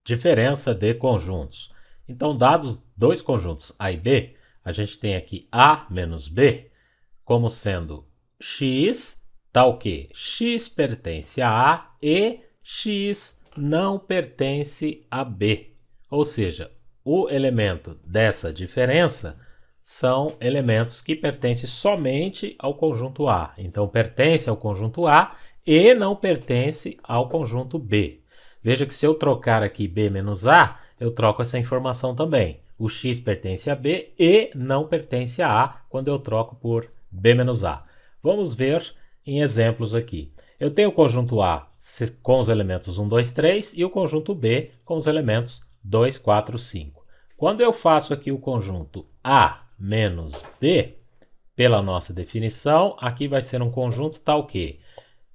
Diferença de conjuntos. Então, dados dois conjuntos A e B, a gente tem aqui A menos B como sendo x, tal que x pertence a A e x não pertence a B. Ou seja, o elemento dessa diferença são elementos que pertencem somente ao conjunto A. Então, pertence ao conjunto A e não pertence ao conjunto B. Veja que se eu trocar aqui B menos A, eu troco essa informação também. O x pertence a B e não pertence a A quando eu troco por B menos A. Vamos ver em exemplos aqui. Eu tenho o conjunto A com os elementos 1, 2, 3 e o conjunto B com os elementos 2, 4, 5. Quando eu faço aqui o conjunto A menos B, pela nossa definição, aqui vai ser um conjunto tal que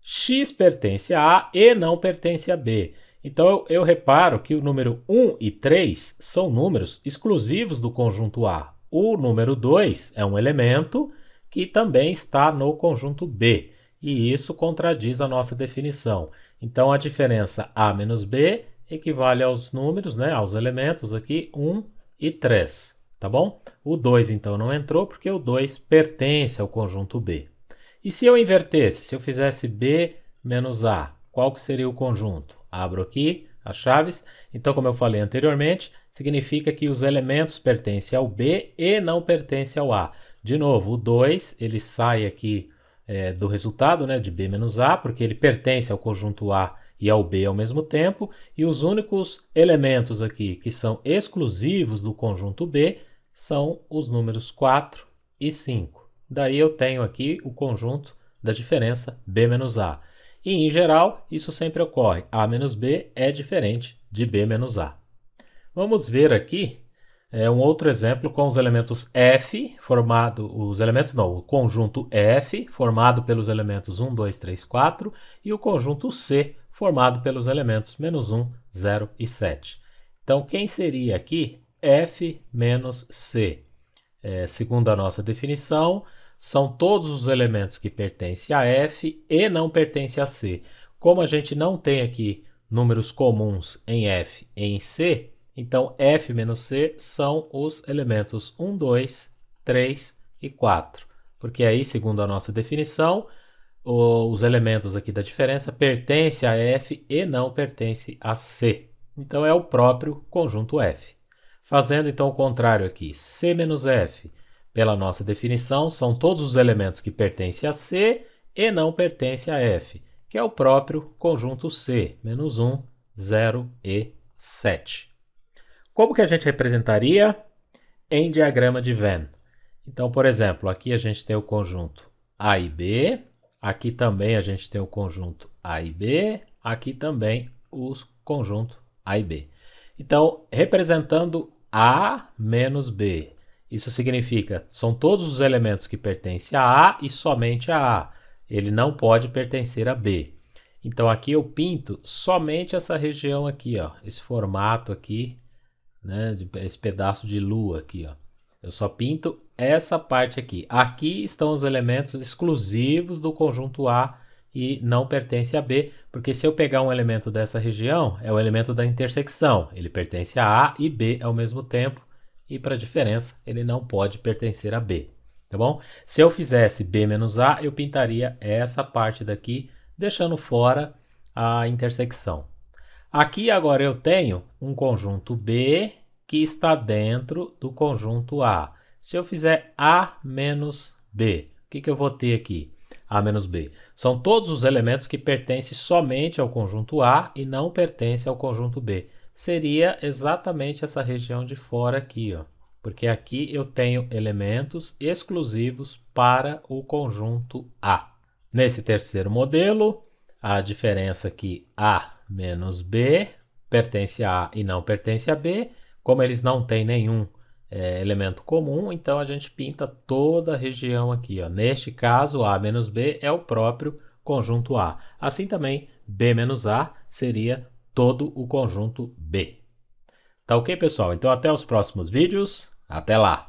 x pertence a A e não pertence a B. Então eu reparo que o número 1 e 3 são números exclusivos do conjunto A. O número 2 é um elemento que também está no conjunto B. E isso contradiz a nossa definição. Então a diferença A menos B equivale aos números, aos elementos aqui 1 e 3. Tá bom? O 2 então não entrou porque o 2 pertence ao conjunto B. E se eu invertesse, se eu fizesse B menos A, qual que seria o conjunto? Abro aqui as chaves. Então, como eu falei anteriormente, significa que os elementos pertencem ao B e não pertencem ao A. De novo, o 2 ele sai aqui do resultado de B menos A, porque ele pertence ao conjunto A e ao B ao mesmo tempo. E os únicos elementos aqui que são exclusivos do conjunto B são os números 4 e 5. Daí eu tenho aqui o conjunto da diferença B menos A. E, em geral, isso sempre ocorre. A menos B é diferente de B menos A. Vamos ver aqui um outro exemplo com os elementos F, o conjunto F, formado pelos elementos 1, 2, 3, 4, e o conjunto C, formado pelos elementos menos 1, 0 e 7. Então, quem seria aqui F menos C? Segundo a nossa definição, são todos os elementos que pertencem a F e não pertencem a C. Como a gente não tem aqui números comuns em F e em C, então F menos C são os elementos 1, 2, 3 e 4. Porque aí, segundo a nossa definição, os elementos aqui da diferença pertencem a F e não pertencem a C. Então é o próprio conjunto F. Fazendo então o contrário aqui, C menos F, pela nossa definição, são todos os elementos que pertencem a C e não pertencem a F, que é o próprio conjunto C, menos 1, 0 e 7. Como que a gente representaria em diagrama de Venn? Então, por exemplo, aqui a gente tem o conjunto A e B, aqui também a gente tem o conjunto A e B, aqui também o conjunto A e B. Então, representando A menos B, isso significa, são todos os elementos que pertencem a A e somente a A. Ele não pode pertencer a B. Então aqui eu pinto somente essa região aqui, ó, esse formato aqui, esse pedaço de lua aqui, ó. Eu só pinto essa parte aqui. Aqui estão os elementos exclusivos do conjunto A e não pertence a B, porque se eu pegar um elemento dessa região, é o elemento da intersecção. Ele pertence a A e B ao mesmo tempo. E para a diferença, ele não pode pertencer a B, tá bom? Se eu fizesse B menos A, eu pintaria essa parte daqui, deixando fora a intersecção. Aqui agora eu tenho um conjunto B que está dentro do conjunto A. Se eu fizer A menos B, o que eu vou ter aqui? A menos B. São todos os elementos que pertencem somente ao conjunto A e não pertencem ao conjunto B. Seria exatamente essa região de fora aqui, ó, porque aqui eu tenho elementos exclusivos para o conjunto A. Nesse terceiro modelo, a diferença aqui A menos B pertence a A e não pertence a B. Como eles não têm nenhum elemento comum, então a gente pinta toda a região aqui, ó. Neste caso, A menos B é o próprio conjunto A. Assim também, B menos A seria todo o conjunto B. Tá ok, pessoal? Então até os próximos vídeos. Até lá!